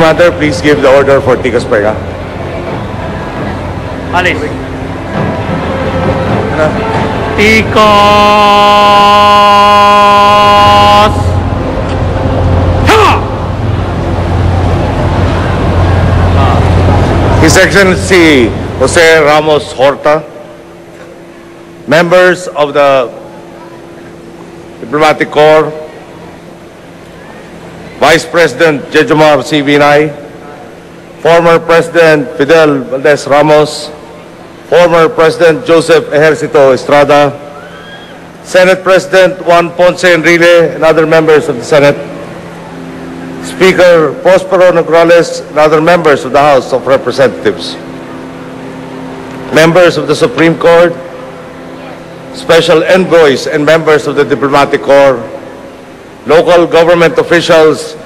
Commander, please give the order for Tikas Pega. Alis. Tikos! His Excellency Jose Ramos Horta, members of the Diplomatic Corps, Vice President Jejomar C. Binay, former President Fidel Valdez Ramos, former President Joseph Ejercito Estrada, Senate President Juan Ponce Enrile and other members of the Senate, Speaker Prospero Nograles and other members of the House of Representatives, members of the Supreme Court, special envoys and members of the Diplomatic Corps, local government officials,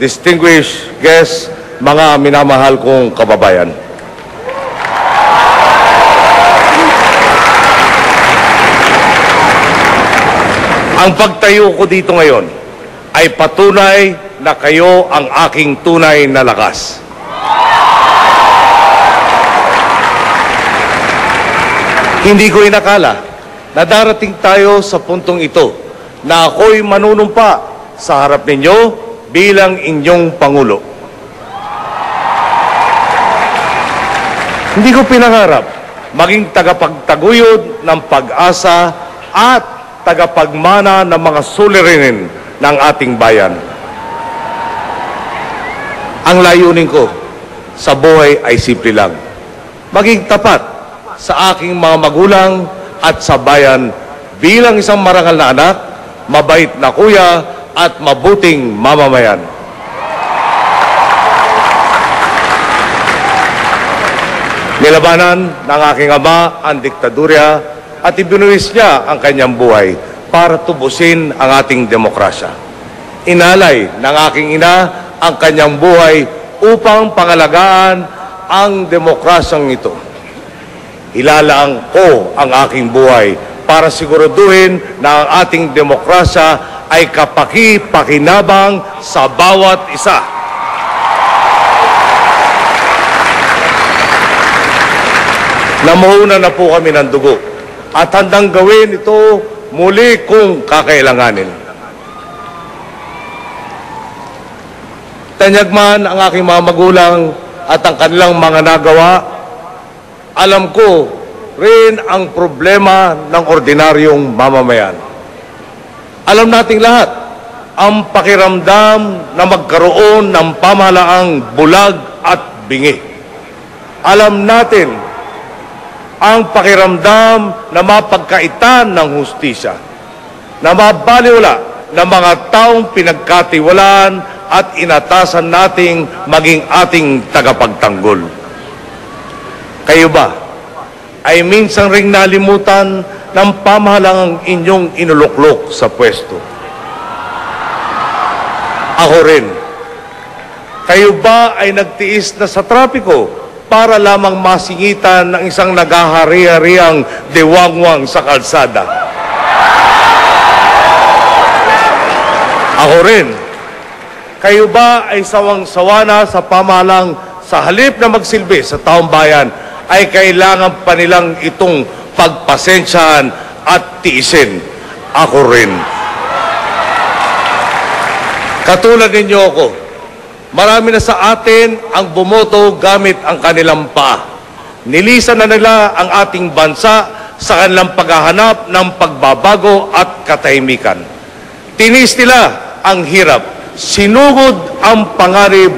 distinguished guests, mga minamahal kong kababayan. Ang pagtayo ko dito ngayon ay patunay na kayo ang aking tunay na lakas. Hindi ko inakala na darating tayo sa puntong ito na ako'y manunumpa sa harap ninyo bilang inyong Pangulo. Hindi ko pinangarap maging tagapagtaguyod ng pag-asa at tagapagmana ng mga suliranin ng ating bayan. Ang layunin ko sa buhay ay simple lang. Maging tapat sa aking mga magulang at sa bayan bilang isang marangal na anak, mabait na kuya at mabuting mamamayan. Nilabanan ng aking ama ang diktadurya at ibinuwis niya ang kanyang buhay para tubusin ang ating demokrasya. Inalay ng aking ina ang kanyang buhay upang pangalagaan ang demokrasyang ito. Ilalaang ko ang aking buhay para siguraduhin na ang ating demokrasya ay kapaki-pakinabang sa bawat isa. Namuhunan na po kami ng dugo at handang gawin ito muli kung kakailanganin. Tanyag man ang aking mga magulang at ang kanilang mga nagawa, alam ko rin ang problema ng ordinaryong mamamayan. Alam nating lahat ang pakiramdam na magkaroon ng pamahalaang bulag at bingi. Alam natin ang pakiramdam na mapagkaitan ng hustisya, na mabaliwala ng mga taong pinagkatiwalaan at inatasan nating maging ating tagapagtanggol. Kayo ba ay minsan ring nalimutan ng pamahalang inyong inuluklok sa pwesto? Ako rin. Kayo ba ay nagtiis na sa trapiko para lamang masingitan ng isang naghahari-hariang diwangwang sa kalsada? Ako rin. Kayo ba ay sawang-sawa na sa pamahalang sa halip na magsilbi sa taong bayan ay kailangan pa nilang itong pagpasensyahan at tiisin? Ako rin. Katulad ninyo ako, marami na sa atin ang bumoto gamit ang kanilang paa. Nilisan na nila ang ating bansa sa kanilang paghahanap ng pagbabago at katahimikan. Tinis nila ang hirap. Sinugod ang pangarib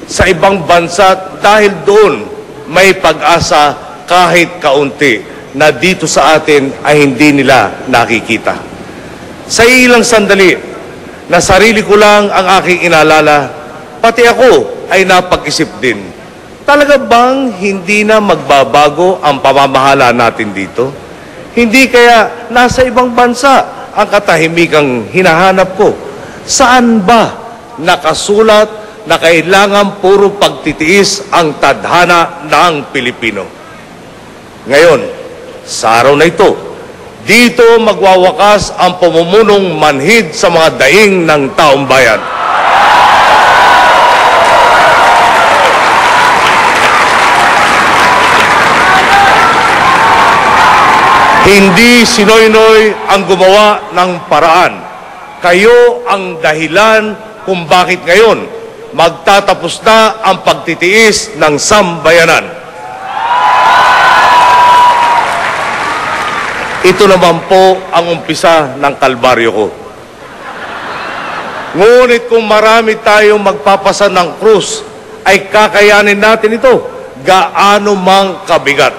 sa ibang bansa dahil doon may pag-asa kahit kaunti na dito sa atin ay hindi nila nakikita. Sa ilang sandali na sarili ko lang ang aking inalala, pati ako ay napag-isip din. Talaga bang hindi na magbabago ang pamamahala natin dito? Hindi kaya nasa ibang bansa ang katahimikang hinahanap ko? Saan ba nakasulat na kailangan puro pagtitiis ang tadhana ng Pilipino? Ngayon, sa araw na ito, dito magwawakas ang pumumunong manhid sa mga daing ng taong bayan. Hindi si Noynoy ang gumawa ng paraan. Kayo ang dahilan kung bakit ngayon magtatapos na ang pagtitiis ng sambayanan. Ito naman po ang umpisa ng kalbaryo ko. Ngunit kung marami tayong magpapasa ng krus, ay kakayanin natin ito, gaano mang kabigat.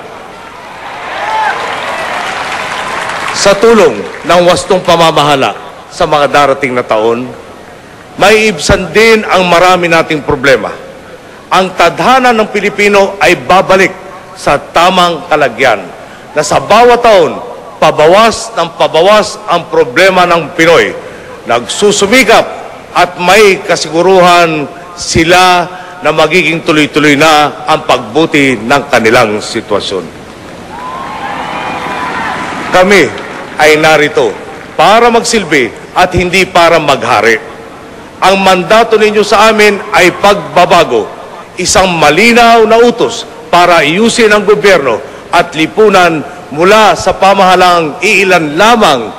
Sa tulong ng wastong pamamahala sa mga darating na taon, may ibsan din ang marami nating problema. Ang tadhana ng Pilipino ay babalik sa tamang kalagyan na sa bawat taon, pabawas ng pabawas ang problema ng Pinoy. Nagsusumikap at may kasiguruhan sila na magiging tuloy-tuloy na ang pagbuti ng kanilang sitwasyon. Kami ay narito para magsilbi at hindi para maghari. Ang mandato ninyo sa amin ay pagbabago, isang malinaw na utos para ayusin ang gobyerno at lipunan mula sa pamahalang iilan lamang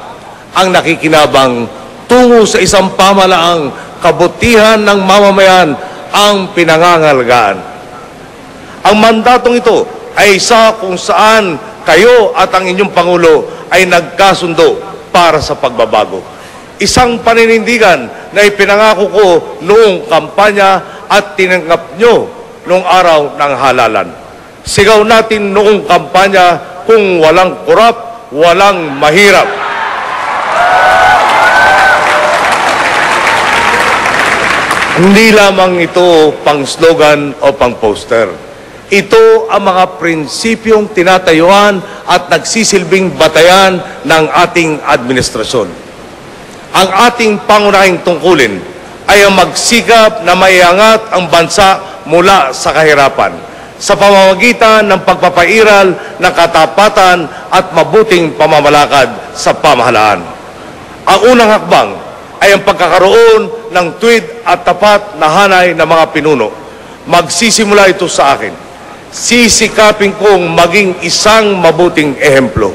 ang nakikinabang tungo sa isang pamahalaang kabutihan ng mamamayan ang pinangangalagaan. Ang mandatong ito ay isa kung saan kayo at ang inyong Pangulo ay nagkasundo para sa pagbabago. Isang paninindigan na ipinangako ko noong kampanya at tinanggap nyo noong araw ng halalan. Sigaw natin noong kampanya kung walang korap, walang mahirap. Hindi lamang ito pang slogan o pang poster. Ito ang mga prinsipyong tinatayuan at nagsisilbing batayan ng ating administrasyon. Ang ating pangunahing tungkulin ay ang magsikap na maiangat ang bansa mula sa kahirapan sa pamamagitan ng pagpapairal ng katapatan at mabuting pamamalakad sa pamahalaan. Ang unang hakbang ay ang pagkakaroon ng tuwid at tapat na hanay ng mga pinuno. Magsisimula ito sa akin. Sisikapin kong maging isang mabuting ehemplo.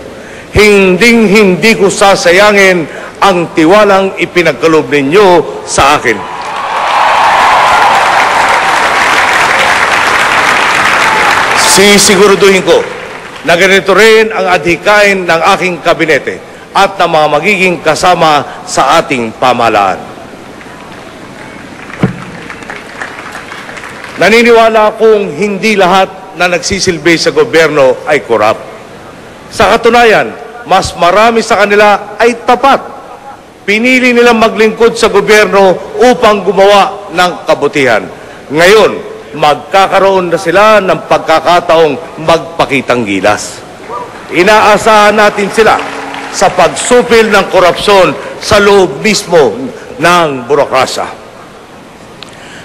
Hinding-hindi ko sasayangin ang tiwalang ipinagkaloob ninyo sa akin. Sisiguraduhin ko na ganito rin ang adhikain ng aking kabinete at ng mga magiging kasama sa ating pamahalaan. Naniniwala akong hindi lahat na nagsisilbi sa gobyerno ay korap. Sa katunayan, mas marami sa kanila ay tapat. Pinili nilang maglingkod sa gobyerno upang gumawa ng kabutihan. Ngayon, magkakaroon na sila ng pagkakataong magpakitang gilas. Inaasahan natin sila sa pagsupil ng korupsyon sa loob mismo ng burokrasya.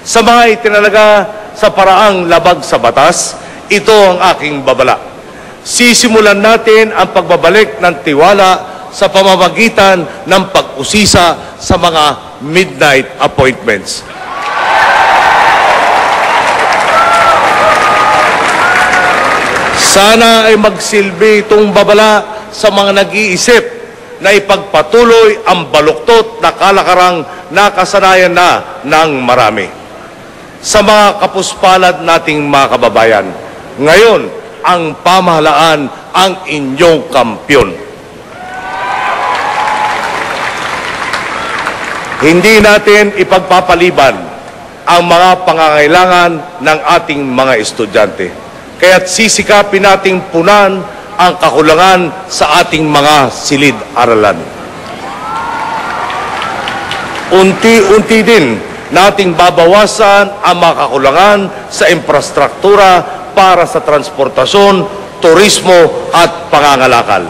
Sa mga itinalaga sa paraang labag sa batas, ito ang aking babala. Sisimulan natin ang pagbabalik ng tiwala sa pamamagitan ng pag-usisa sa mga midnight appointments. Sana ay magsilbi itong babala sa mga nag-iisip na ipagpatuloy ang baluktot na kalakarang nakasanayan na ng marami. Sa mga kapuspalad nating mga kababayan, ngayon ang pamahalaan ang inyong kampyon. Hindi natin ipagpapaliban ang mga pangangailangan ng ating mga estudyante. Kaya't sisikapin nating punan ang kakulangan sa ating mga silid-aralan. Unti-unti din nating babawasan ang mga kakulangan sa infrastruktura para sa transportasyon, turismo at pangangalakal.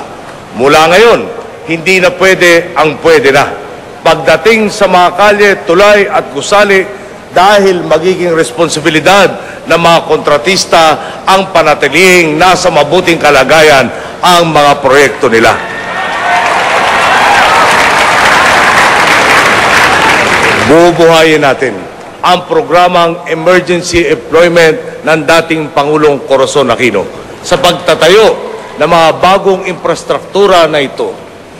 Mula ngayon, hindi na pwede ang pwede na. Pagdating sa mga kalye, tulay at gusali, dahil magiging responsibilidad ng mga kontratista ang panatilihing nasa mabuting kalagayan ang mga proyekto nila. Bubuhayin natin ang programang Emergency Employment ng dating Pangulong Corazon Aquino sa pagtatayo ng mga bagong infrastruktura na ito.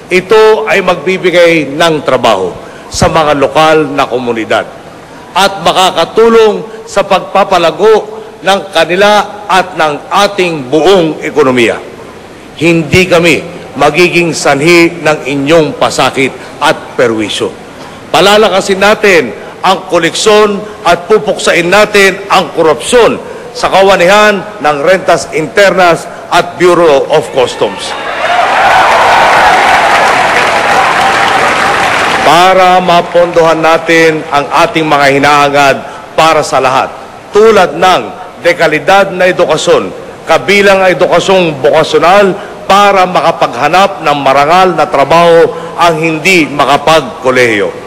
Ito ay magbibigay ng trabaho sa mga lokal na komunidad at makakatulong sa pagpapalago ng kanila at ng ating buong ekonomiya. Hindi kami magiging sanhi ng inyong pasakit at perwisyo. Palalakasin natin ang koleksyon at pupuksain natin ang korupsyon sa kawanihan ng Rentas Internas at Bureau of Customs. Para mapondohan natin ang ating mga hinaangad para sa lahat, tulad ng dekalidad na edukasyon, kabilang ang edukasyong bokasyonal para makapaghanap ng marangal na trabaho ang hindi makapagkolehiyo.